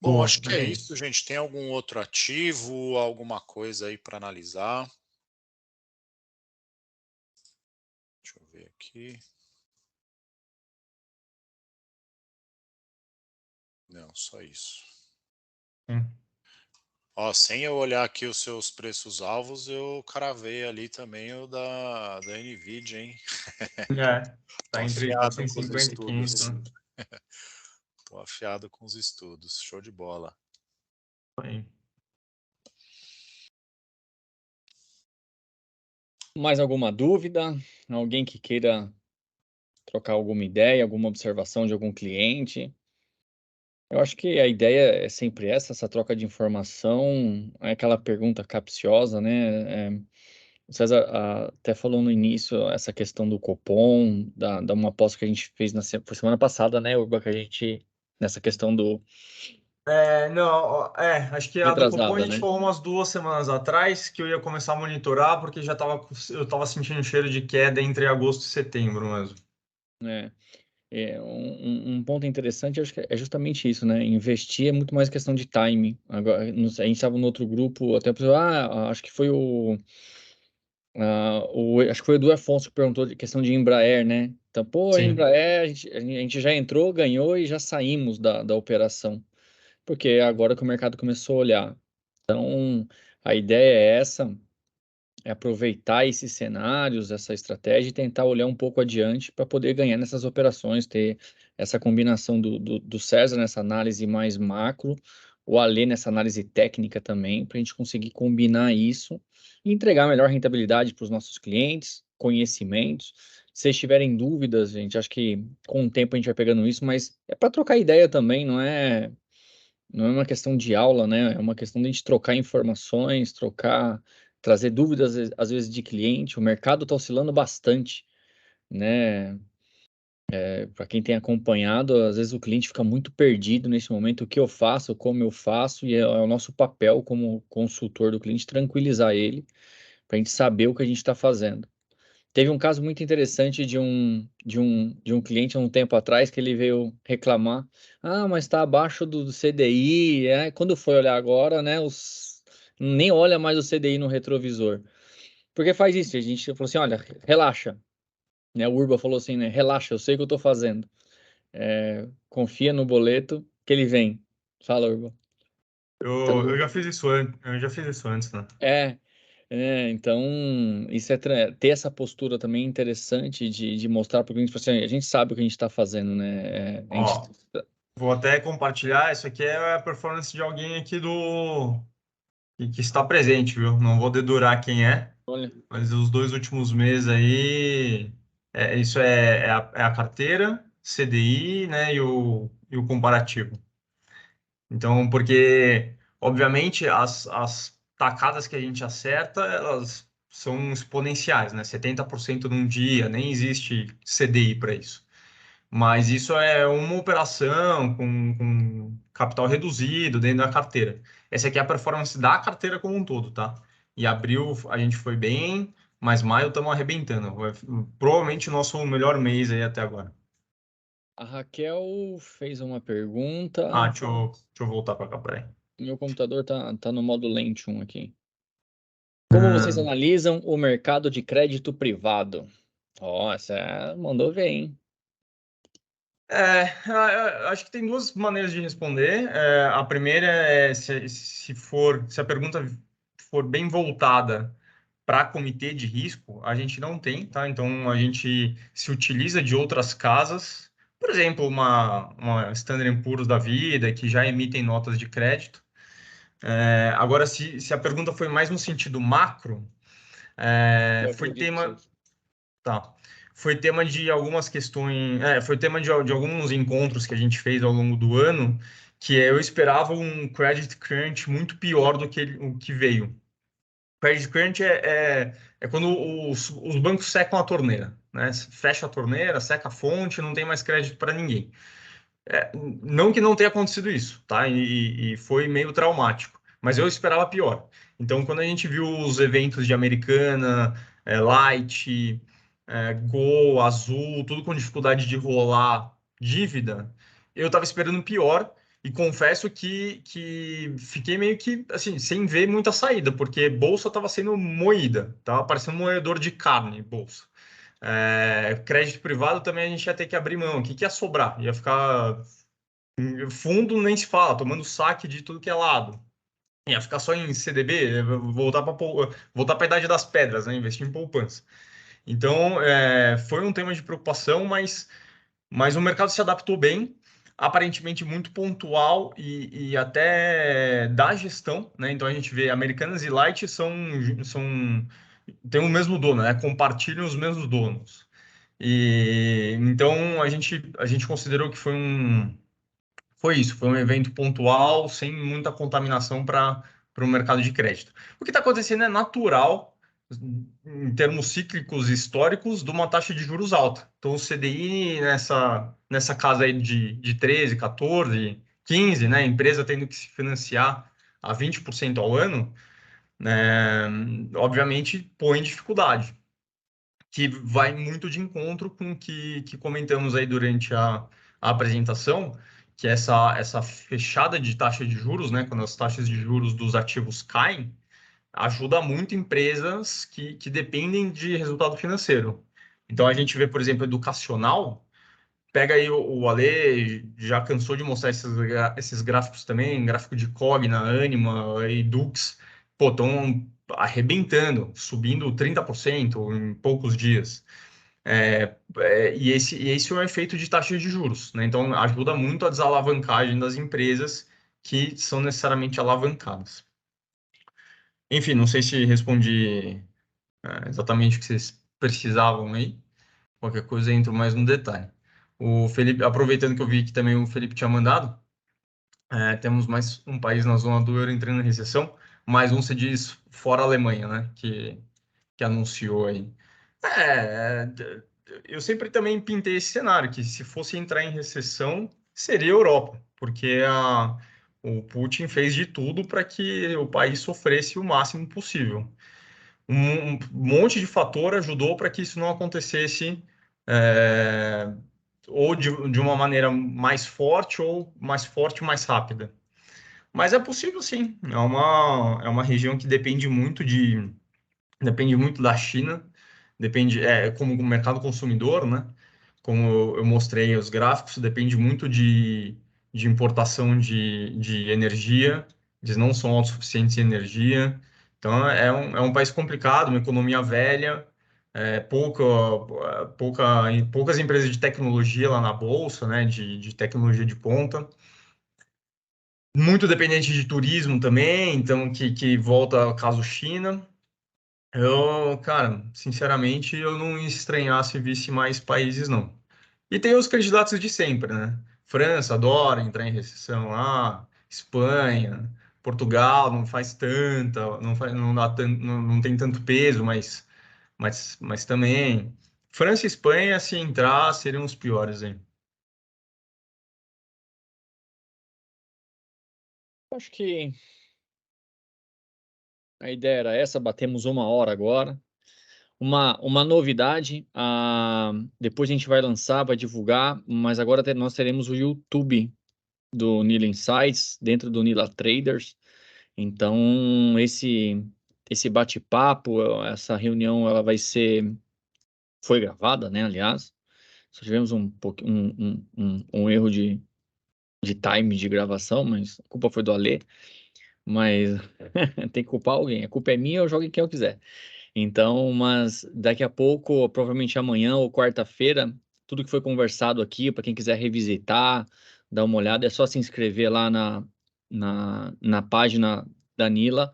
Bom, Boa, acho que é é isso, isso. gente. Tem algum outro ativo, alguma coisa aí para analisar? Deixa eu ver aqui. Não, só isso. Ó, sem eu olhar aqui os seus preços alvos, eu cravei ali também o da Nvidia, hein? Tô Tá entre afiado com os 450 e estudos. 500, né? Tô afiado com os estudos. Show de bola. Aí. Mais alguma dúvida? Alguém que queira trocar alguma ideia, alguma observação de algum cliente? Eu acho que a ideia é sempre essa troca de informação, é aquela pergunta capciosa, né? O César até falou no início essa questão do Copom, da uma aposta que a gente fez foi semana passada, né, Urba, que a gente, nessa questão do Não, acho que a do Copom a retrasada, gente né? falou umas 2 semanas atrás que eu ia começar a monitorar porque eu tava sentindo cheiro de queda entre agosto e setembro mesmo. É, um ponto interessante, acho que é justamente isso, né? Investir é muito mais questão de timing. Agora, a gente estava no outro grupo, até a pessoa, acho que foi acho que foi o Edu Afonso que perguntou de questão de Embraer, né? Então, pô, a Sim. Embraer, a gente já entrou, ganhou e já saímos da operação, porque é agora que o mercado começou a olhar. Então, a ideia é essa, é aproveitar esses cenários, essa estratégia e tentar olhar um pouco adiante para poder ganhar nessas operações, ter essa combinação do César nessa análise mais macro, o Alê nessa análise técnica também, para a gente conseguir combinar isso e entregar melhor rentabilidade para os nossos clientes, conhecimentos. Se vocês tiverem dúvidas, gente, acho que com o tempo a gente vai pegando isso, mas é para trocar ideia também, não é uma questão de aula, né? É uma questão de a gente trocar informações, trazer dúvidas às vezes de cliente. O mercado está oscilando bastante, né? Para quem tem acompanhado, às vezes o cliente fica muito perdido nesse momento. O que eu faço, como eu faço, e é o nosso papel como consultor do cliente tranquilizar ele, para a gente saber o que a gente está fazendo. Teve um caso muito interessante de um cliente há um tempo atrás que ele veio reclamar. Ah, mas está abaixo do CDI. Quando foi olhar agora, né? Nem olha mais o CDI no retrovisor. Porque faz isso, a gente falou assim: olha, relaxa. Né? O Urba falou assim, né? Relaxa, eu sei o que eu estou fazendo. Confia no boleto que ele vem. Fala, Urba. Eu já fiz isso antes, né? É, então, isso ter essa postura também interessante de mostrar para o cliente, tipo assim, a gente sabe o que a gente está fazendo, né? A gente, Ó, vou até compartilhar, isso aqui é a performance de alguém aqui que está presente, viu? Não vou dedurar quem é, olha, mas os 2 últimos meses aí, isso é a carteira, CDI, né, e o comparativo. Então, porque, obviamente, as tacadas que a gente acerta, elas são exponenciais, né? 70% num dia, nem existe CDI para isso. Mas isso é uma operação com capital reduzido dentro da carteira. Essa aqui é a performance da carteira como um todo, tá? E abril a gente foi bem, mas maio estamos arrebentando. Provavelmente o nosso melhor mês aí até agora. A Raquel fez uma pergunta. Deixa eu voltar para cá, peraí. Meu computador tá no modo Lentium aqui. Como vocês analisam o mercado de crédito privado? Essa mandou ver, hein? Acho que tem duas maneiras de responder. A primeira é se a pergunta for bem voltada para comitê de risco, a gente não tem, tá? Então a gente se utiliza de outras casas, por exemplo, uma Standard & Poor's da vida, que já emitem notas de crédito. Agora, se a pergunta foi mais no sentido macro, Eu foi acredito que tema. seja. Tá. Foi tema de algumas questões, foi tema de alguns encontros que a gente fez ao longo do ano, que eu esperava um credit crunch muito pior do que o que veio. Credit crunch é quando os bancos secam a torneira, né? Fecha a torneira, seca a fonte, não tem mais crédito para ninguém. Não que não tenha acontecido isso, tá? E foi meio traumático, mas eu esperava pior. Então, quando a gente viu os eventos de Americana, Light, Gol, Azul, tudo com dificuldade de rolar dívida, eu estava esperando pior e confesso que fiquei meio que assim, sem ver muita saída, porque bolsa estava sendo moída, estava parecendo um moedor de carne, bolsa. Crédito privado também a gente ia ter que abrir mão. O que ia sobrar? Ia ficar fundo nem se fala, tomando saque de tudo que é lado. Ia ficar só em CDB, voltar para a idade das pedras, né? Investir em poupança. Então, foi um tema de preocupação, mas o mercado se adaptou bem, aparentemente muito pontual e até da gestão, né? Então a gente vê Americanas e Light têm o mesmo dono, né? Compartilham os mesmos donos. E então a gente considerou que foi isso, foi um evento pontual, sem muita contaminação para o mercado de crédito. O que está acontecendo é natural, em termos cíclicos históricos, de uma taxa de juros alta. Então, o CDI nessa casa aí de 13, 14, 15, né? Empresa tendo que se financiar a 20% ao ano, né? Obviamente põe em dificuldade, que vai muito de encontro com o que comentamos aí durante a apresentação, que é essa fechada de taxa de juros, né, quando as taxas de juros dos ativos caem, ajuda muito empresas que dependem de resultado financeiro. Então, a gente vê, por exemplo, educacional, pega aí o Ale, já cansou de mostrar esses gráficos também, gráfico de Cogna, Anima e Dux, pô, estão arrebentando, subindo 30% em poucos dias. E esse é o efeito de taxa de juros, né? Então, ajuda muito a desalavancagem das empresas que são necessariamente alavancadas. Enfim, não sei se respondi, exatamente o que vocês precisavam aí. Qualquer coisa, eu entro mais no detalhe. O Felipe, aproveitando que eu vi que também o Felipe tinha mandado, temos mais um país na zona do euro entrando em recessão, mais um se diz fora a Alemanha, né? Que anunciou aí. É, eu sempre também pintei esse cenário, que se fosse entrar em recessão, seria a Europa, porque o Putin fez de tudo para que o país sofresse o máximo possível. Um monte de fator ajudou para que isso não acontecesse, é, ou de uma maneira mais forte, ou mais rápida. Mas é possível sim, é uma região que depende muito da China, depende, como o mercado consumidor, né? Como eu mostrei os gráficos, depende muito de importação de energia, eles não são autossuficientes em energia, então é um país complicado, uma economia velha, poucas empresas de tecnologia lá na bolsa, né? De tecnologia de ponta. Muito dependente de turismo também, então que volta ao caso China. Cara, sinceramente, eu não ia estranhar se visse mais países, não. E tem os candidatos de sempre, né? França adora entrar em recessão lá, Espanha, Portugal não faz tanta, não dá não tem tanto peso, mas também. França e Espanha, se entrar, seriam os piores, hein? Acho que a ideia era essa, batemos 1 hora agora. Uma novidade, depois a gente vai lançar, vai divulgar, mas agora nós teremos o YouTube do Nila Insights, dentro do Nila Traders. Então, esse bate-papo, essa reunião, ela foi gravada, né, aliás. Só tivemos um erro de time de gravação, mas a culpa foi do Alê. Mas tem que culpar alguém. A culpa é minha, eu jogo em quem eu quiser. Então, mas daqui a pouco, provavelmente amanhã ou quarta-feira, tudo que foi conversado aqui, para quem quiser revisitar, dar uma olhada, é só se inscrever lá na página da Nila,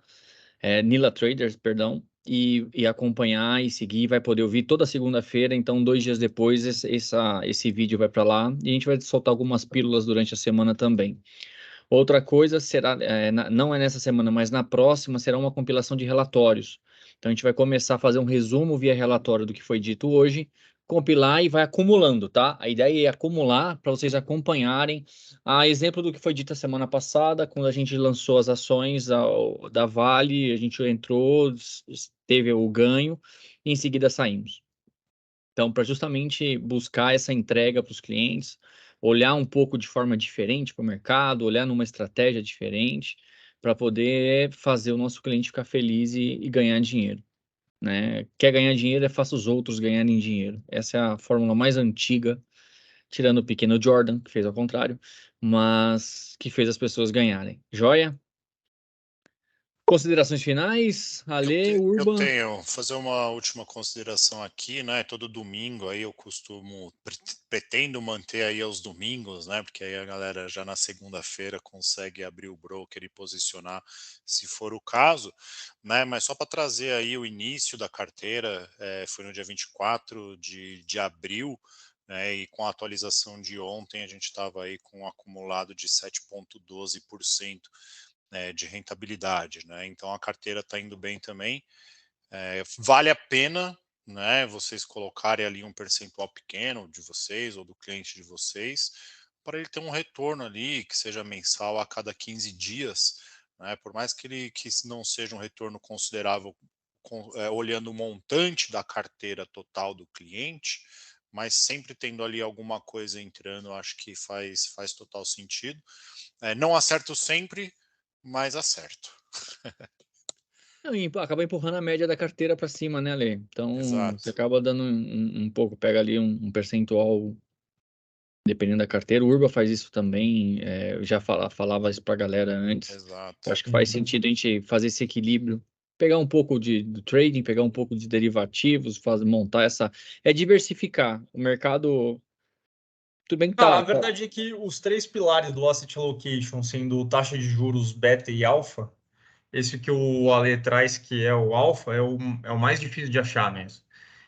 Nila Traders, perdão, e acompanhar e seguir, vai poder ouvir toda segunda-feira. Então, 2 dias depois, esse vídeo vai para lá e a gente vai soltar algumas pílulas durante a semana também. Outra coisa será, não é nessa semana, mas na próxima, será uma compilação de relatórios. Então, a gente vai começar a fazer um resumo via relatório do que foi dito hoje, compilar e vai acumulando, tá? A ideia é acumular para vocês acompanharem. A exemplo do que foi dito a semana passada, quando a gente lançou as ações da Vale, a gente entrou, teve o ganho, e em seguida saímos. Então, para justamente buscar essa entrega para os clientes, olhar um pouco de forma diferente para o mercado, olhar numa estratégia diferente, para poder fazer o nosso cliente ficar feliz e ganhar dinheiro, né? Quer ganhar dinheiro, faça os outros ganharem dinheiro. Essa é a fórmula mais antiga, tirando o pequeno Jordan, que fez ao contrário, mas que fez as pessoas ganharem. Joia? Considerações finais, Ale, Eu Urban? tenho, fazer uma última consideração aqui, né? Todo domingo aí eu pretendo manter aí aos domingos, né? Porque aí a galera já na segunda-feira consegue abrir o broker e posicionar, se for o caso, né? Mas só para trazer aí o início da carteira, foi no dia 24 de abril, né? E com a atualização de ontem a gente estava aí com um acumulado de 7,12%. De rentabilidade, né? Então a carteira está indo bem também. Vale a pena, né? Vocês colocarem ali um percentual pequeno de vocês ou do cliente de vocês para ele ter um retorno ali que seja mensal a cada 15 dias, né? Por mais que não seja um retorno considerável olhando o montante da carteira total do cliente, mas sempre tendo ali alguma coisa entrando, eu acho que faz total sentido. Não acerto sempre, mas acerto. Não, e acaba empurrando a média da carteira para cima, né, Ale? Então, você Exato. acaba dando um pouco, pega ali um percentual, dependendo da carteira. O Urba faz isso também, eu já falava isso para a galera antes. Exato. Eu acho que faz sentido a gente fazer esse equilíbrio, pegar um pouco do trading, pegar um pouco de derivativos, montar essa... É diversificar. O mercado, tudo bem que Não, a tá... verdade é que os 3 pilares do asset allocation, sendo taxa de juros, beta e alfa, esse que o Ale traz, que é o alfa, é o mais difícil de achar mesmo.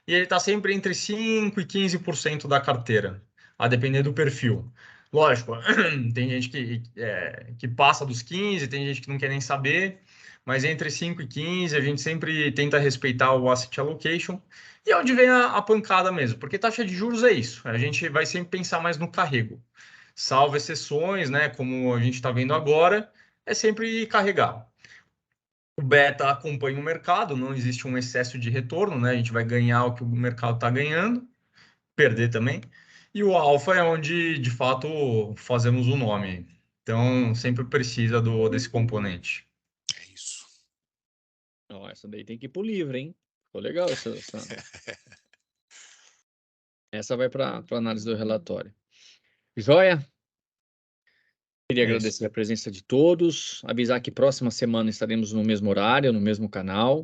E ele está sempre entre 5% e 15% da carteira, a depender do perfil. Lógico, tem gente que passa dos 15, tem gente que não quer nem saber, mas entre 5 e 15 a gente sempre tenta respeitar o asset allocation. E é onde vem a pancada mesmo, porque taxa de juros é isso, a gente vai sempre pensar mais no carrego. Salvo exceções, né, como a gente está vendo agora, é sempre carregar. O beta acompanha o mercado, não existe um excesso de retorno, né? A gente vai ganhar o que o mercado está ganhando, perder também. E o alfa é onde, de fato, fazemos o nome. Então, sempre precisa desse componente. É isso. Ó, essa daí tem que ir pro livro, hein? Ficou legal essa vai para análise do relatório. Joia? Queria É isso. agradecer a presença de todos, avisar que próxima semana estaremos no mesmo horário, no mesmo canal.